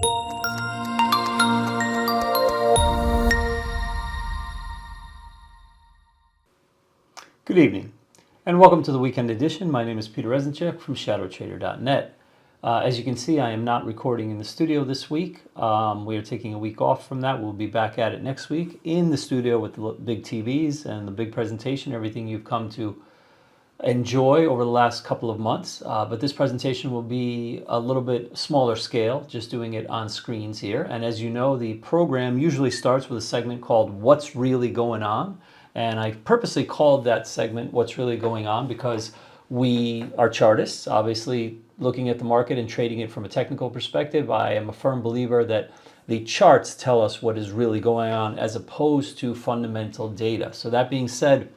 Good evening, and welcome to the weekend edition. My name is Peter Reznachek from ShadowTrader.net. As you can see, I am not recording in the studio this week. We are taking a week off from that. We'll be back at it next week in the studio with the big TVs and the big presentation, everything you've come to enjoy over the last couple of months. But this presentation will be a little bit smaller scale, just doing it on screens here. And as you know, the program usually starts with a segment called What's Really Going On? And I purposely called that segment What's Really Going On because we are chartists, obviously looking at the market and trading it from a technical perspective. I am a firm believer that the charts tell us what is really going on as opposed to fundamental data. So that being said,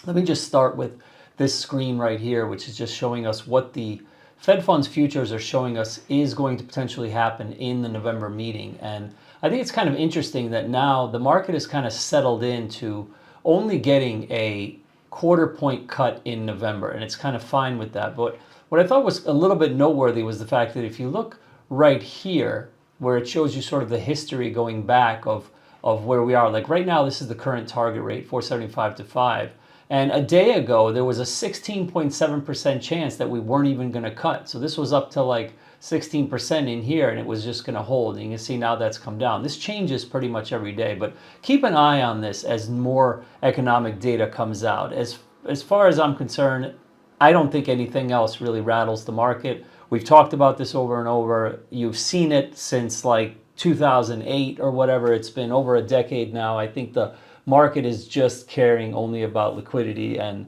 let me just start with this screen right here, which is just showing us what the Fed funds futures are showing us is going to potentially happen in the November meeting. And I think it's kind of interesting that now the market is kind of settled into only getting a quarter point cut in November, and it's kind of fine with that. But what I thought was a little bit noteworthy was the fact that if you look right here, where it shows you sort of the history going back of where we are, like right now, this is the current target rate, 475 to 5. And a day ago, there was a 16.7% chance that we weren't even going to cut. So this was up to like 16% in here, and it was just going to hold. And you can see now that's come down. This changes pretty much every day, but keep an eye on this as more economic data comes out. As far as I'm concerned, I don't think anything else really rattles the market. We've talked about this over and over. You've seen it since like 2008 or whatever. It's been over a decade now. I think the market is just caring only about liquidity and,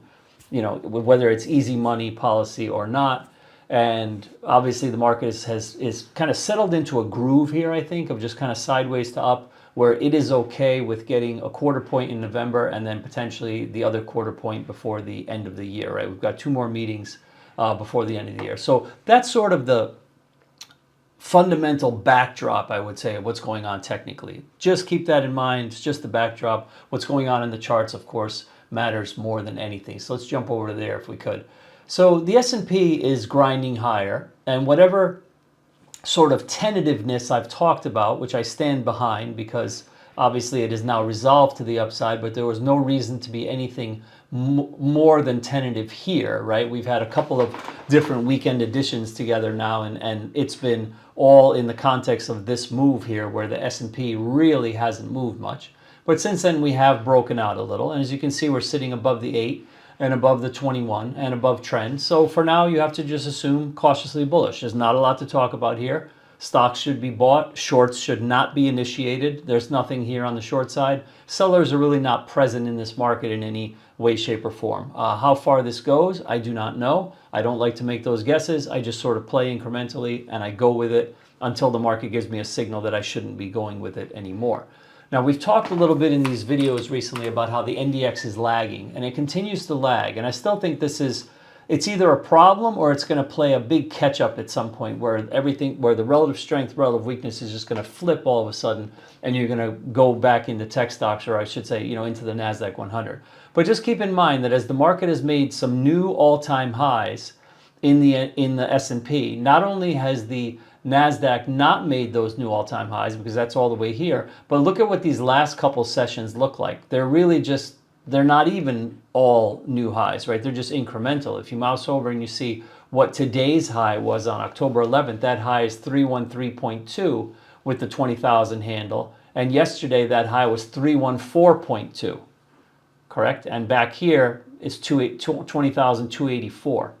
you know, whether it's easy money policy or not. And obviously the market is kind of settled into a groove here, I think, of just kind of sideways to up, where it is okay with getting a quarter point in November and then potentially the other quarter point before the end of the year, right? We've got 2 more meetings before the end of the year. So that's sort of the fundamental backdrop, I would say, of what's going on technically. Just keep that in mind. It's just the backdrop. What's going on in the charts, of course, matters more than anything. So let's jump over there if we could. So the S&P is grinding higher, and whatever sort of tentativeness I've talked about, which I stand behind because obviously it is now resolved to the upside, but there was no reason to be anything more than tentative here, right? We've had a couple of different weekend editions together now, and it's been all in the context of this move here where the S&P really hasn't moved much. But since then we have broken out a little, and as you can see, we're sitting above the 8 and above the 21 and above trend. So for now, you have to just assume cautiously bullish. There's not a lot to talk about here. Stocks should be bought. Shorts should not be initiated. There's nothing here on the short side. Sellers are really not present in this market in any way, shape, or form. How far this goes, I do not know. I don't like to make those guesses. I just sort of play incrementally, and I go with it until the market gives me a signal that I shouldn't be going with it anymore. Now, we've talked a little bit in these videos recently about how the NDX is lagging, and it continues to lag. And I still think it's either a problem or it's going to play a big catch-up at some point where the relative strength, relative weakness is just going to flip all of a sudden, and you're going to go back into tech stocks, or I should say, you know, into the NASDAQ 100. But just keep in mind that as the market has made some new all-time highs in the S&P, not only has the NASDAQ not made those new all-time highs because that's all the way here, but look at what these last couple sessions look like. They're not even all new highs, right? They're just incremental. If you mouse over and you see what today's high was on October 11th, that high is 313.2 with the 20,000 handle. And yesterday that high was 314.2, correct? And back here is 20,284.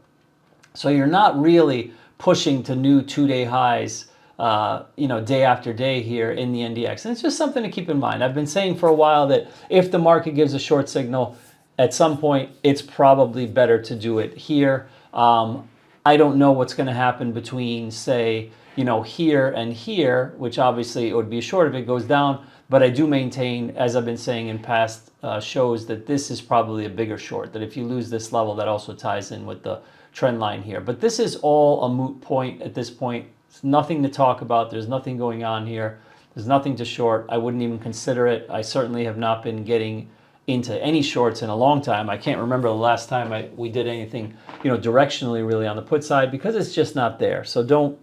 So you're not really pushing to new 2-day highs, day after day here in the NDX. And it's just something to keep in mind. I've been saying for a while that if the market gives a short signal, at some point, it's probably better to do it here. I don't know what's going to happen between, say, here and here, which obviously it would be a short if it goes down. But I do maintain, as I've been saying in past shows, that this is probably a bigger short, that if you lose this level, that also ties in with the trend line here. But this is all a moot point at this point. It's nothing to talk about. There's nothing going on here. There's nothing to short. I wouldn't even consider it. I certainly have not been getting into any shorts in a long time. I can't remember the last time we did anything, directionally really on the put side, because it's just not there. So don't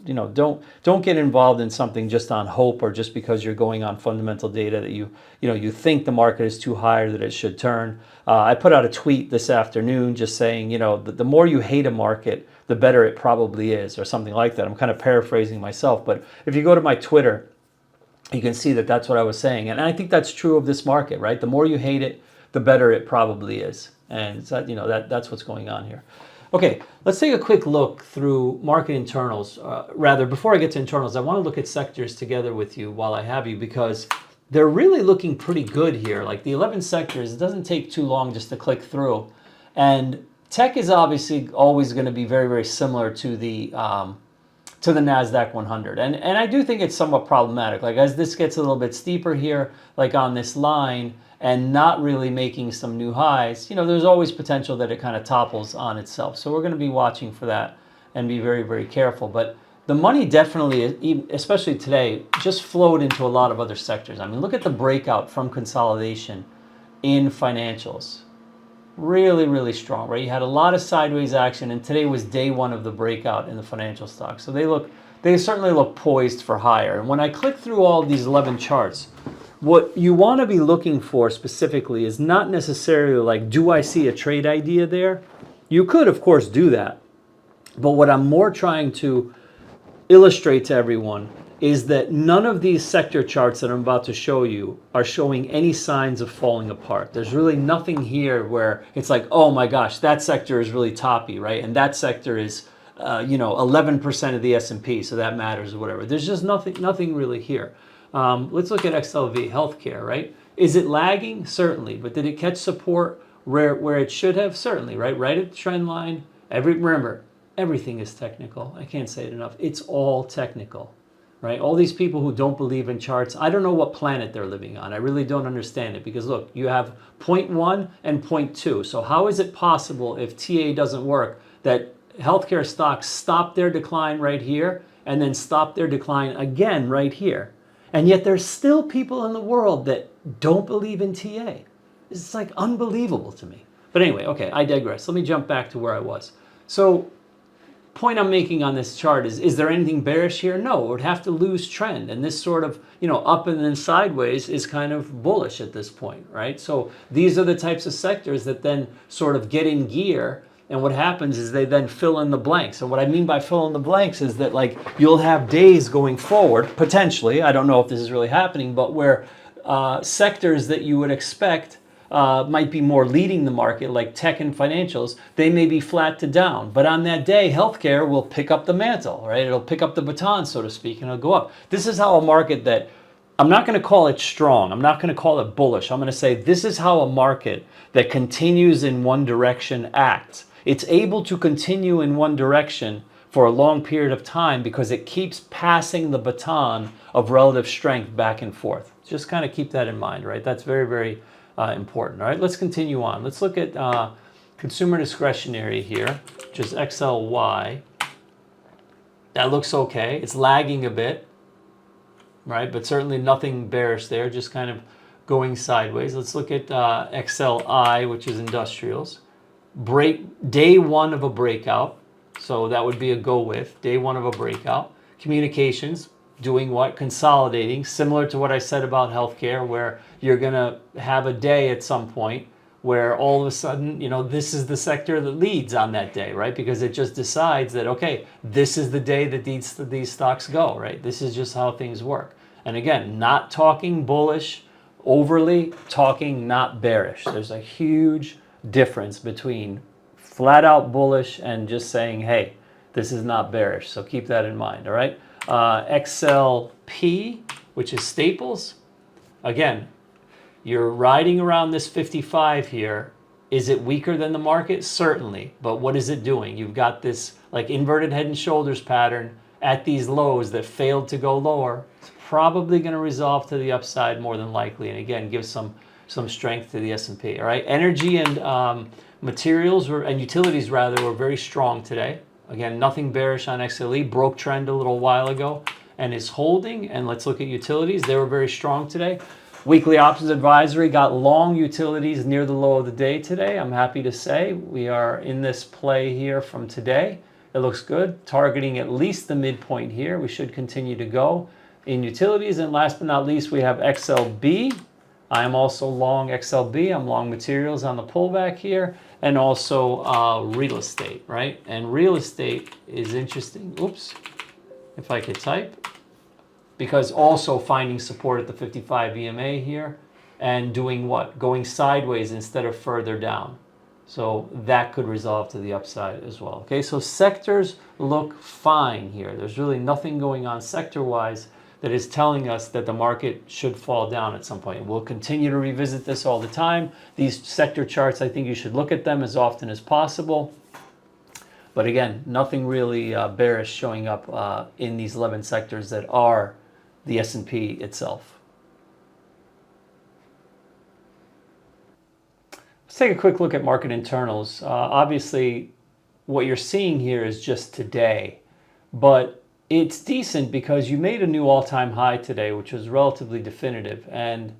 get involved in something just on hope, or just because you're going on fundamental data that you think the market is too high or that it should turn. I put out a tweet this afternoon just saying, the more you hate a market, the better it probably is, or something like that. I'm kind of paraphrasing myself, but if you go to my Twitter, you can see that that's what I was saying. And I think that's true of this market, right? The more you hate it, the better it probably is. And so, that's what's going on here. Okay, let's take a quick look through market internals. Before I get to internals, I want to look at sectors together with you while I have you, because they're really looking pretty good here. Like the 11 sectors, it doesn't take too long just to click through. And tech is obviously always going to be very, very similar to the NASDAQ 100. And I do think it's somewhat problematic. Like as this gets a little bit steeper here, like on this line, and not really making some new highs, there's always potential that it kind of topples on itself. So we're going to be watching for that and be very, very careful. But the money definitely, especially today, just flowed into a lot of other sectors. I mean, look at the breakout from consolidation in financials. Really, really strong, right? You had a lot of sideways action, and today was day one of the breakout in the financial stocks. So they certainly look poised for higher. And when I click through all of these 11 charts, what you want to be looking for specifically is not necessarily like, do I see a trade idea there? You could, of course, do that. But what I'm more trying to illustrate to everyone is that none of these sector charts that I'm about to show you are showing any signs of falling apart. There's really nothing here where it's like, oh my gosh, that sector is really toppy, right? And that sector is, 11% of the S&P, so that matters or whatever. There's just nothing really here. Let's look at XLV, healthcare, right? Is it lagging? Certainly. But did it catch support where it should have? Certainly, right? Right at the trend line. Remember, everything is technical. I can't say it enough. It's all technical, right? All these people who don't believe in charts, I don't know what planet they're living on. I really don't understand it, because look, you have 0.1 and 0.2. So how is it possible, if TA doesn't work, that healthcare stocks stop their decline right here and then stop their decline again right here? And yet there's still people in the world that don't believe in TA. It's like unbelievable to me. But anyway, okay, I digress. Let me jump back to where I was. So point I'm making on this chart is there anything bearish here? No, it would have to lose trend. And this sort of, up and then sideways is kind of bullish at this point, right? So these are the types of sectors that then sort of get in gear. And what happens is they then fill in the blanks. And what I mean by fill in the blanks is that, like, you'll have days going forward, potentially, I don't know if this is really happening, but where sectors that you would expect might be more leading the market, like tech and financials, they may be flat to down. But on that day, healthcare will pick up the mantle, right? It'll pick up the baton, so to speak, and it'll go up. This is how a market that, I'm not going to call it strong, I'm not going to call it bullish, I'm going to say this is how a market that continues in one direction acts. It's able to continue in one direction for a long period of time because it keeps passing the baton of relative strength back and forth. Just kind of keep that in mind, right? That's very, very important. All right, let's continue on. Let's look at consumer discretionary here, which is XLY. That looks okay. It's lagging a bit, right? But certainly nothing bearish there, just kind of going sideways. Let's look at XLI, which is industrials. Day one of a breakout, so that would be a go with. Day one of a breakout. Communications, doing what? Consolidating, similar to what I said about healthcare, where you're going to have a day at some point where all of a sudden, this is the sector that leads on that day, right? Because it just decides that, okay, this is the day that these stocks go, right? This is just how things work. And again, not talking bullish overly, talking not bearish. There's a huge difference between flat out bullish and just saying, hey, this is not bearish. So keep that in mind, all right? XLP, which is staples. Again, you're riding around this 55 here. Is it weaker than the market? Certainly. But what is it doing? You've got this like inverted head and shoulders pattern at these lows that failed to go lower. It's probably going to resolve to the upside more than likely. And again, give some strength to the S&P. All right, energy and materials and utilities rather were very strong today. Again, nothing bearish on XLE. Broke trend a little while ago and is holding. And let's look at utilities. They were very strong today. Weekly options advisory got long utilities near the low of the day today. I'm happy to say we are in this play here from today. It looks good, targeting at least the midpoint here. We should continue to go in utilities. And last but not least, we have XLB. I am also long XLB. I'm long materials on the pullback here, and also real estate, right? And real estate is interesting. Oops, if I could type. Because also finding support at the 55 EMA here and doing what? Going sideways instead of further down. So that could resolve to the upside as well. Okay, so sectors look fine here. There's really nothing going on sector-wise that is telling us that the market should fall down at some point. We'll continue to revisit this all the time. These sector charts, I think you should look at them as often as possible. But again, nothing really bearish showing up in these 11 sectors that are the S&P itself. Let's take a quick look at market internals. Obviously, what you're seeing here is just today, but it's decent because you made a new all-time high today, which was relatively definitive, and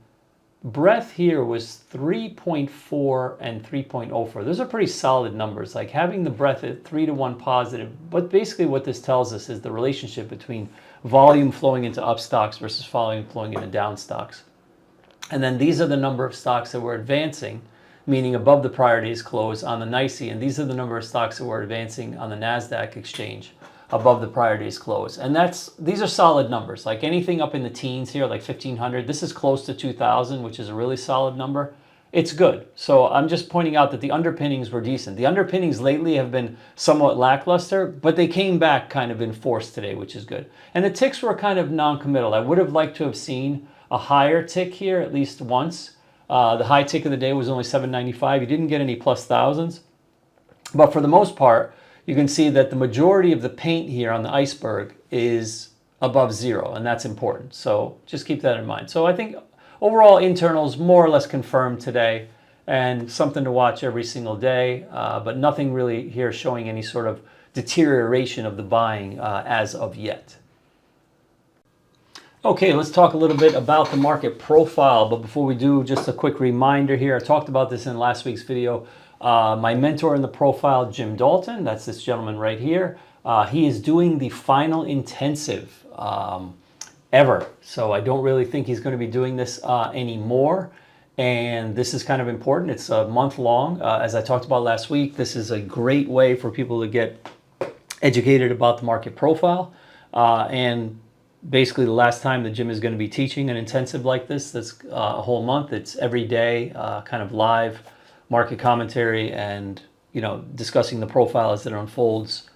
breadth here was 3.4 and 3.04. Those are pretty solid numbers. Like having the breadth at 3-to-1 positive, but basically what this tells us is the relationship between volume flowing into up stocks versus volume flowing into down stocks. And then these are the number of stocks that were advancing, meaning above the prior day's close on the NYSE, and these are the number of stocks that were advancing on the NASDAQ exchange above the prior day's close. And these are solid numbers. Like anything up in the teens here, like 1,500, this is close to 2,000, which is a really solid number. It's good. So I'm just pointing out that the underpinnings were decent. The underpinnings lately have been somewhat lackluster, but they came back kind of in force today, which is good. And the ticks were kind of non-committal. I would have liked to have seen a higher tick here at least once. The high tick of the day was only 795. You didn't get any plus thousands. But for the most part, you can see that the majority of the paint here on the iceberg is above zero, and that's important. So just keep that in mind. So I think overall internals more or less confirmed today, and something to watch every single day, but nothing really here showing any sort of deterioration of the buying as of yet. Okay, let's talk a little bit about the market profile, but before we do, just a quick reminder here. I talked about this in last week's video. My mentor in the profile, Jim Dalton, that's this gentleman right here. He is doing the final intensive ever. So I don't really think he's going to be doing this anymore. And this is kind of important. It's a month long. As I talked about last week, this is a great way for people to get educated about the market profile. And basically the last time that Jim is going to be teaching an intensive like this, that's a whole month. It's every day, kind of live market commentary and, you know, discussing the profile as it unfolds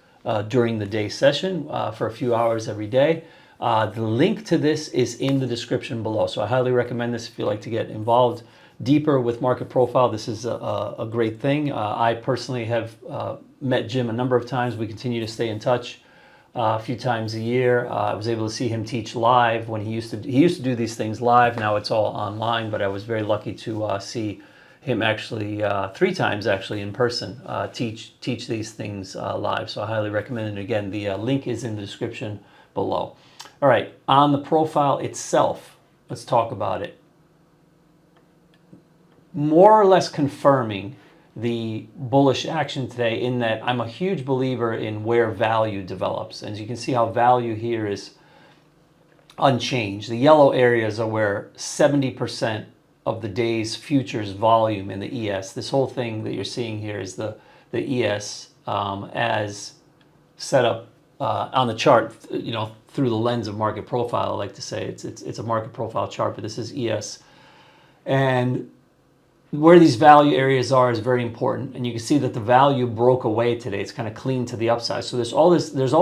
during the day session for a few hours every day. The link to this is in the description below. So I highly recommend this if you like to get involved deeper with market profile. This is a great thing. I personally have met Jim a number of times. We continue to stay in touch a few times a year. I was able to see him teach live when he used to do these things live. Now it's all online, but I was very lucky to see him actually 3 times actually in person teach these things live. So I highly recommend it. Again, the link is in the description below. All right, on the profile itself, let's talk about it. More or less confirming the bullish action today, in that I'm a huge believer in where value develops. And as you can see how value here is unchanged. The yellow areas are where 70% of the day's futures volume in the ES. This whole thing that you're seeing here is the ES as set up on the chart, you know, through the lens of market profile. I like to say it's a market profile chart, but this is ES. And where these value areas are is very important. And you can see that the value broke away today. It's kind of clean to the upside. So there's all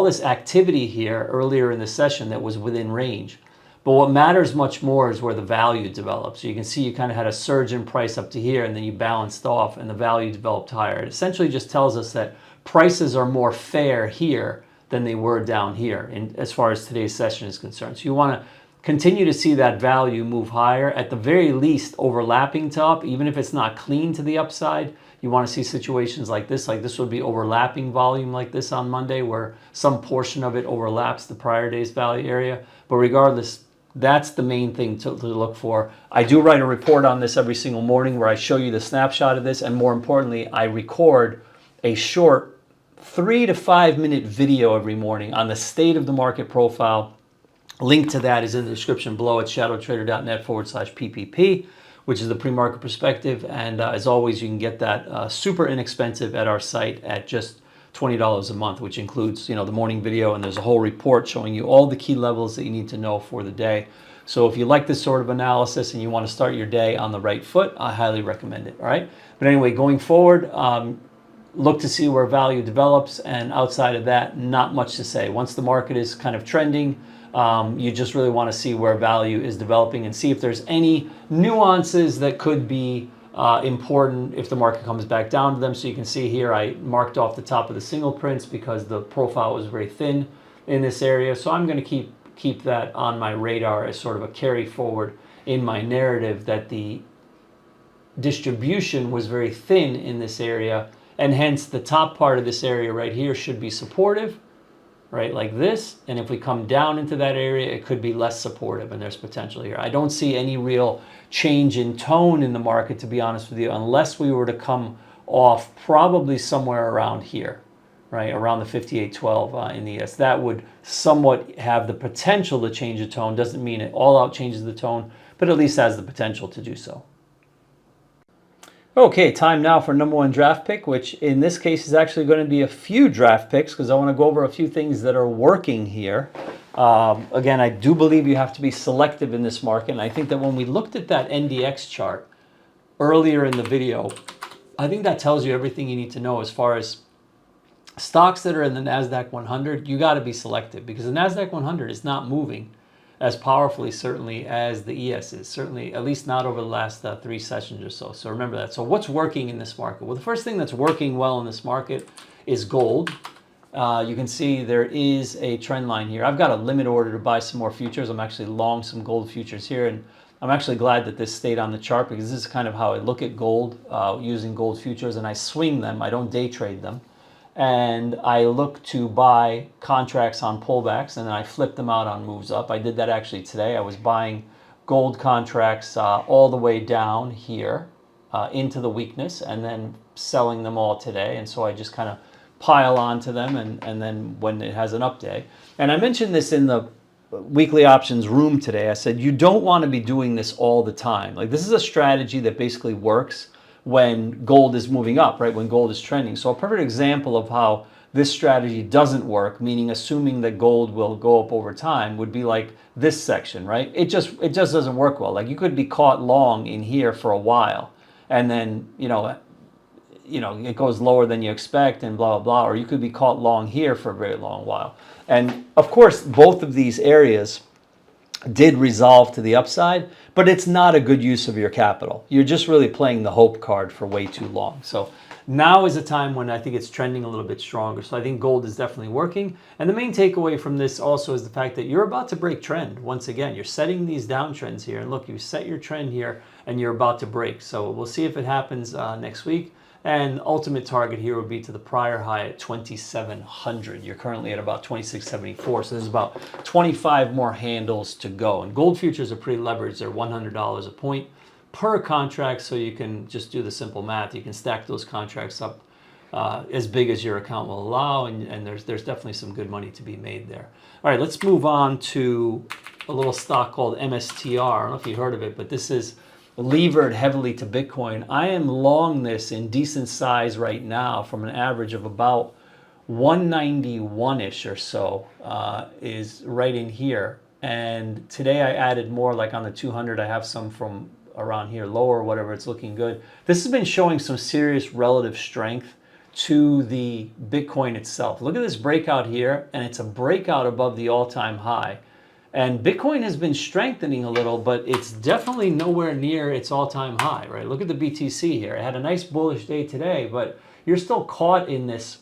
this activity here earlier in the session that was within range. But what matters much more is where the value develops. So you can see you kind of had a surge in price up to here, and then you balanced off and the value developed higher. It essentially just tells us that prices are more fair here than they were down here as far as today's session is concerned. So you want to continue to see that value move higher, at the very least overlapping to up, even if it's not clean to the upside. You want to see situations like this would be overlapping volume like this on Monday, where some portion of it overlaps the prior day's value area. But regardless, That's the main thing to look for. I do write a report on this every single morning where I show you the snapshot of this, and more importantly, I record a short 3 to 5 minute video every morning on the state of the market profile. Link to that is in the description below at shadowtrader.net/PPP, which is the pre-market perspective. And as always, you can get that super inexpensive at our site at just $20 a month, which includes, the morning video, and there's a whole report showing you all the key levels that you need to know for the day. So if you like this sort of analysis and you want to start your day on the right foot, I highly recommend it. All right. But anyway, going forward, look to see where value develops, and outside of that, not much to say. Once the market is kind of trending, you just really want to see where value is developing and see if there's any nuances that could be important if the market comes back down to them. So you can see here I marked off the top of the single prints because the profile was very thin in this area. So I'm going to keep that on my radar as sort of a carry forward in my narrative that the distribution was very thin in this area, and hence the top part of this area right here should be supportive, right, like this. And if we come down into that area, it could be less supportive, and there's potential here. I don't see any real change in tone in the market, to be honest with you, unless we were to come off probably somewhere around here, right, around the 58.12 in the ES. That would somewhat have the potential to change the tone. Doesn't mean it all out changes the tone, but at least has the potential to do so. Okay, time now for number one draft pick, which in this case is actually going to be a few draft picks because I want to go over a few things that are working here. Again, I do believe you have to be selective in this market, and I think that when we looked at that NDX chart earlier in the video, I think that tells you everything you need to know as far as stocks that are in the NASDAQ 100. You got to be selective because the NASDAQ 100 is not moving as powerfully, certainly, as the ES is. Certainly, at least not over the last 3 sessions or so. So remember that. So what's working in this market? Well, the first thing that's working well in this market is gold. You can see there is a trend line here. I've got a limit order to buy some more futures. I'm actually long some gold futures here, and I'm actually glad that this stayed on the chart because this is kind of how I look at gold using gold futures, and I swing them. I don't day trade them. And I look to buy contracts on pullbacks, and then I flip them out on moves up. I did that actually today. I was buying gold contracts all the way down here into the weakness, and then selling them all today. And so I just kind of pile onto them, and then when it has an up day. And I mentioned this in the weekly options room today. I said, you don't want to be doing this all the time. Like, this is a strategy that basically works when gold is moving up, right? When gold is trending. So a perfect example of how this strategy doesn't work, meaning assuming that gold will go up over time, would be like this section, right? It just doesn't work well. Like, you could be caught long in here for a while, and then it goes lower than you expect, and blah blah blah, or you could be caught long here for a very long while. And of course, both of these areas did resolve to the upside, but it's not a good use of your capital. You're just really playing the hope card for way too long. So now is a time when I think it's trending a little bit stronger. So I think gold is definitely working. And the main takeaway from this also is the fact that you're about to break trend. Once again, you're setting these downtrends here. And look, you set your trend here and you're about to break. So we'll see if it happens next week. And ultimate target here would be to the prior high at 2,700. You're currently at about 2,674. So there's about 25 more handles to go. And gold futures are pretty leveraged. They're $100 a point per contract. So you can just do the simple math. You can stack those contracts up as big as your account will allow. And there's definitely some good money to be made there. All right, let's move on to a little stock called MSTR. I don't know if you heard of it, but this is levered heavily to Bitcoin. I am long this in decent size right now from an average of about 191-ish or so is right in here. And today I added more, like on the 200, I have some from around here lower, whatever, it's looking good. This has been showing some serious relative strength to the Bitcoin itself. Look at this breakout here, and it's a breakout above the all-time high. And Bitcoin has been strengthening a little, but it's definitely nowhere near its all-time high, right? Look at the BTC here. It had a nice bullish day today, but you're still caught in this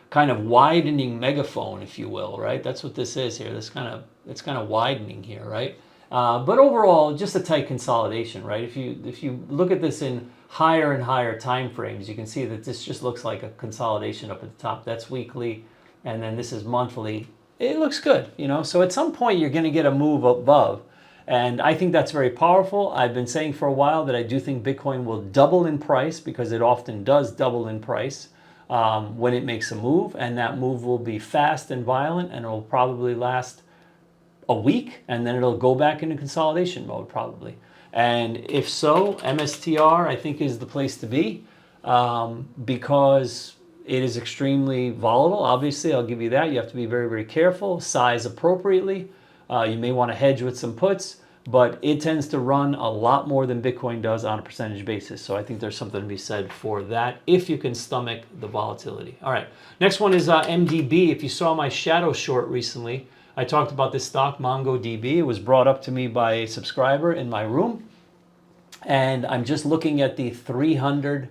kind of widening megaphone, if you will, right? That's what this is here. It's kind of widening here, right? But overall, just a tight consolidation, right? If you look at this in higher and higher time frames, you can see that this just looks like a consolidation up at the top. That's weekly, and then this is monthly. it looks good, you know. So at some point you're going to get a move above. And I think that's very powerful. I've been saying for a while that I do think Bitcoin will double in price, because it often does double in price when it makes a move. And that move will be fast and violent, and it will probably last a week, and then it'll go back into consolidation mode probably. And if so, MSTR I think is the place to be, because it is extremely volatile. Obviously, I'll give you that. You have to be very, very careful, size appropriately. You may want to hedge with some puts, but it tends to run a lot more than Bitcoin does on a percentage basis. So I think there's something to be said for that if you can stomach the volatility. All right, next one is MDB. If you saw my shadow short recently, I talked about this stock, MongoDB. It was brought up to me by a subscriber in my room. And I'm just looking at the 300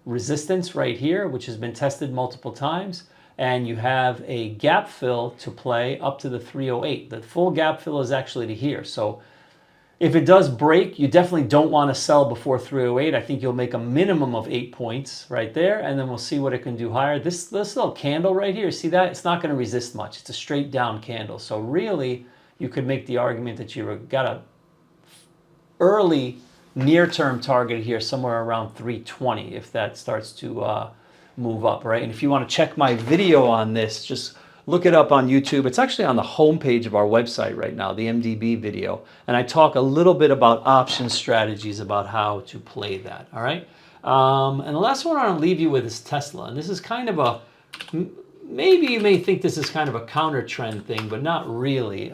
resistance right here, which has been tested multiple times. And you have a gap fill to play up to the 308. The full gap fill is actually to here. So if it does break, you definitely don't want to sell before 308. I think you'll make a minimum of 8 points right there, and then we'll see what it can do higher. This little candle right here, see that? It's not going to resist much. It's a straight down candle. So really, you could make the argument that you've got a early near-term target here somewhere around 320 if that starts to move up, right? And if you want to check my video on this, just look it up on YouTube. It's actually on the homepage of our website right now, the MDB video. And I talk a little bit about option strategies, about how to play that, all right? And the last one I want to leave you with is Tesla. And this is kind of a, maybe you may think this is kind of a counter trend thing, but not really.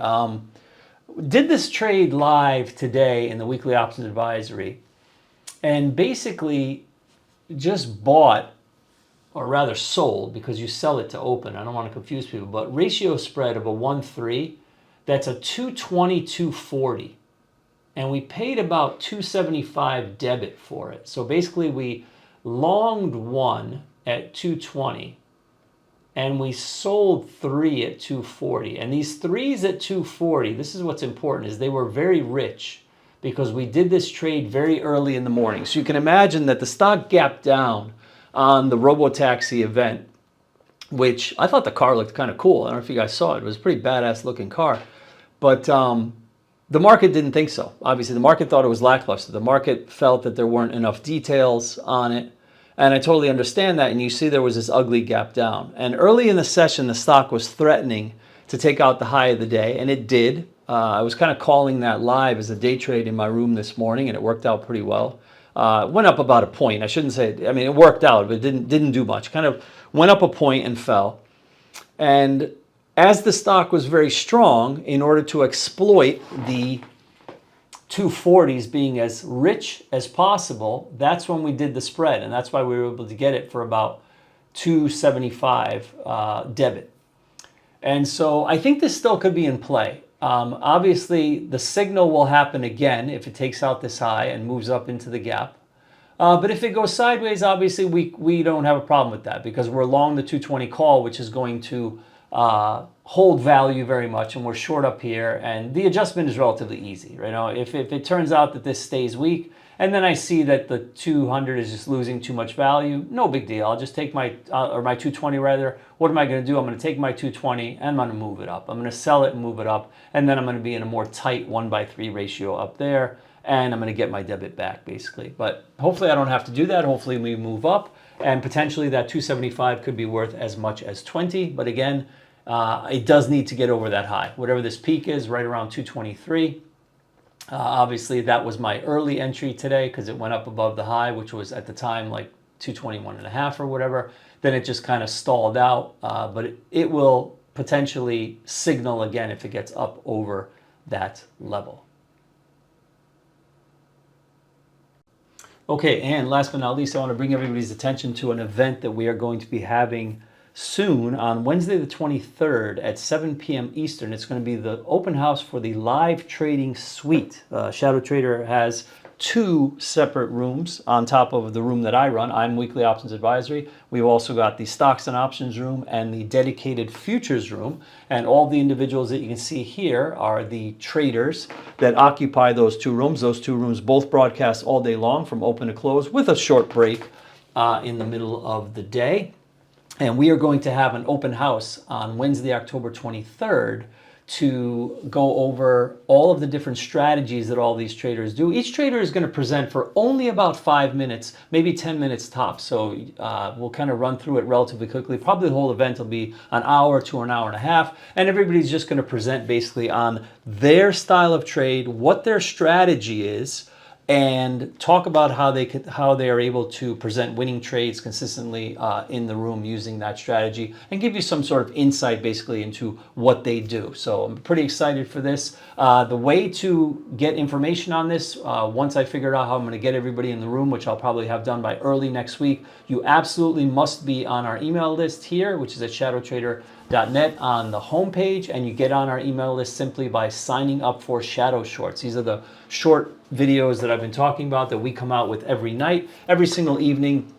Did this trade live today in the weekly options advisory, and basically just bought, or rather sold, because you sell it to open. I don't want to confuse people, but ratio spread of a 1-3, that's a 220, 240. And we paid about 275 debit for it. So basically we longed one at 220 and we sold three at 240. And these threes at 240, this is what's important, is they were very rich because we did this trade very early in the morning. So you can imagine that the stock gapped down on the Robotaxi event, which I thought the car looked kind of cool. I don't know if you guys saw it. It was a pretty badass looking car. But the market didn't think so. Obviously, the market thought it was lackluster. The market felt that there weren't enough details on it. And I totally understand that. And you see there was this ugly gap down. And early in the session, the stock was threatening to take out the high of the day. And it did. I was kind of calling that live as a day trade in my room this morning, and it worked out pretty well. Went up about a point. I shouldn't say, I mean, it worked out, but it didn't do much. Kind of went up a point and fell. And as the stock was very strong, in order to exploit the 240s being as rich as possible, that's when we did the spread. And that's why we were able to get it for about 275 debit. And so I think this still could be in play. Obviously, the signal will happen again if it takes out this high and moves up into the gap. But if it goes sideways, obviously, we don't have a problem with that because we're long the 220 call, which is going to hold value very much, and we're short up here. And the adjustment is relatively easy, right? Now, if it turns out that this stays weak, and then I see that the 200 is just losing too much value, no big deal. I'll just take my, or my 220 rather. What am I going to do? I'm going to take my 220 and I'm going to move it up. I'm going to sell it and move it up. And then I'm going to be in a more tight 1/3 ratio up there. And I'm going to get my debit back, basically. But hopefully I don't have to do that. Hopefully we move up. And potentially that 275 could be worth as much as 20. But again, it does need to get over that high. Whatever this peak is, right around 223. Obviously, that was my early entry today because it went up above the high, which was at the time like 221.5 or whatever. Then it just kind of stalled out, but it will potentially signal again if it gets up over that level. Okay, and last but not least, I want to bring everybody's attention to an event that we are going to be having soon on Wednesday the 23rd at 7 p.m. Eastern. It's going to be the open house for the Live Trading Suite. ShadowTrader has 2 separate rooms on top of the room that I run. I'm Weekly Options Advisory. We've also got the Stocks and Options room and the dedicated Futures room. And all the individuals that you can see here are the traders that occupy those 2 rooms. Those 2 rooms both broadcast all day long from open to close with a short break in the middle of the day. And we are going to have an open house on Wednesday, October 23rd to go over all of the different strategies that all these traders do. Each trader is going to present for only about 5 minutes, maybe 10 minutes tops. So we'll kind of run through it relatively quickly. Probably the whole event will be an hour to an hour and a half. And everybody's just going to present basically on their style of trade, what their strategy is, and talk about how they are able to present winning trades consistently in the room using that strategy, and give you some sort of insight basically into what they do. So I'm pretty excited for this. The way to get information on this, once I figure out how I'm going to get everybody in the room, which I'll probably have done by early next week, you absolutely must be on our email list here, which is at ShadowTrader.net on the homepage, and you get on our email list simply by signing up for Shadow Shorts. These are the short videos that I've been talking about that we come out with every night, every single evening.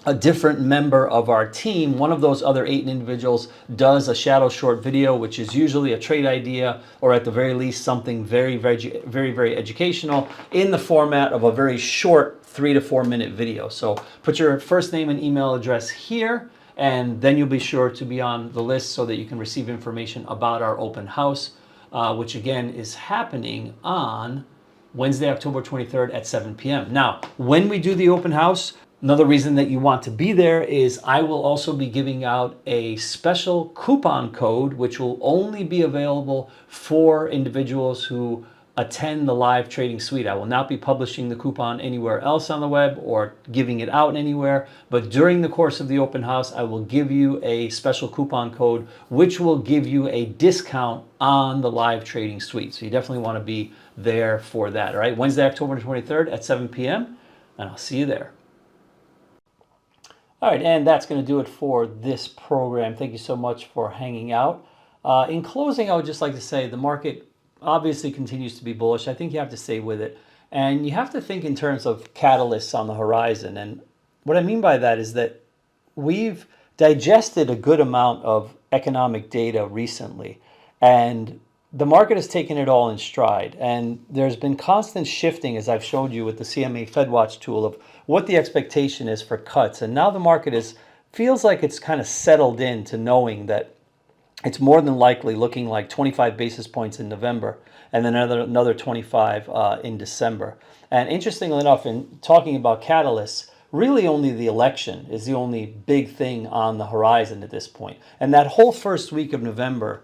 A different member of our team, one of those other 8 individuals, does a shadow short video, which is usually a trade idea, or at the very least something very educational, in the format of a very short 3 to 4 minute video. So put your first name and email address here, and then you'll be sure to be on the list so that you can receive information about our open house, which again is happening on Wednesday, October 23rd at 7 p.m. Now, when we do the open house, another reason that you want to be there is I will also be giving out a special coupon code, which will only be available for individuals who attend the live trading suite. I will not be publishing the coupon anywhere else on the web or giving it out anywhere, but during the course of the open house, I will give you a special coupon code, which will give you a discount on the live trading suite. So you definitely want to be there for that. All right, Wednesday, October 23rd at 7 p.m. and I'll see you there. All right, and that's going to do it for this program. Thank you so much for hanging out. In closing, I would just like to say the market obviously continues to be bullish. I think you have to stay with it. And you have to think in terms of catalysts on the horizon. And what I mean by that is that we've digested a good amount of economic data recently. And the market has taken it all in stride. And there's been constant shifting, as I've showed you with the CME FedWatch tool, of what the expectation is for cuts. And now the market feels like it's kind of settled into knowing that it's more than likely looking like 25 basis points in November and then another 25 in December. And interestingly enough, in talking about catalysts, really only the election is the only big thing on the horizon at this point. And that whole first week of November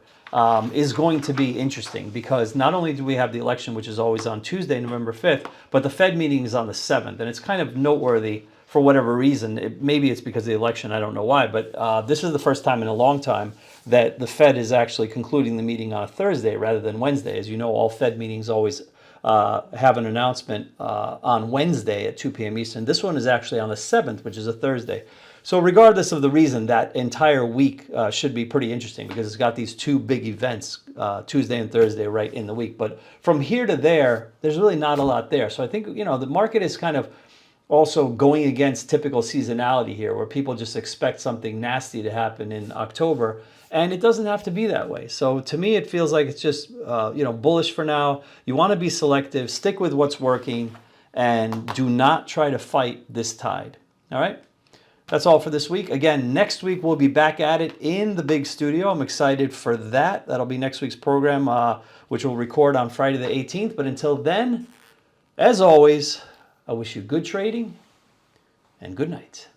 is going to be interesting because not only do we have the election, which is always on Tuesday, November 5th, but the Fed meeting is on the 7th. And it's kind of noteworthy for whatever reason. Maybe it's because of the election, I don't know why, but this is the first time in a long time that the Fed is actually concluding the meeting on a Thursday rather than Wednesday. As you know, all Fed meetings always have an announcement on Wednesday at 2 p.m. Eastern. This one is actually on the 7th, which is a Thursday. So regardless of the reason, that entire week should be pretty interesting because it's got these 2 big events, Tuesday and Thursday, right in the week. But from here to there, there's really not a lot there. So I think, the market is kind of also going against typical seasonality here, where people just expect something nasty to happen in October, and it doesn't have to be that way. So to me, it feels like it's just bullish for now. You want to be selective, stick with what's working, and do not try to fight this tide. All right, that's all for this week. Again, next week we'll be back at it in the big studio. I'm excited for that. That'll be next week's program, which we'll record on Friday the 18th. But until then, as always, I wish you good trading and good night.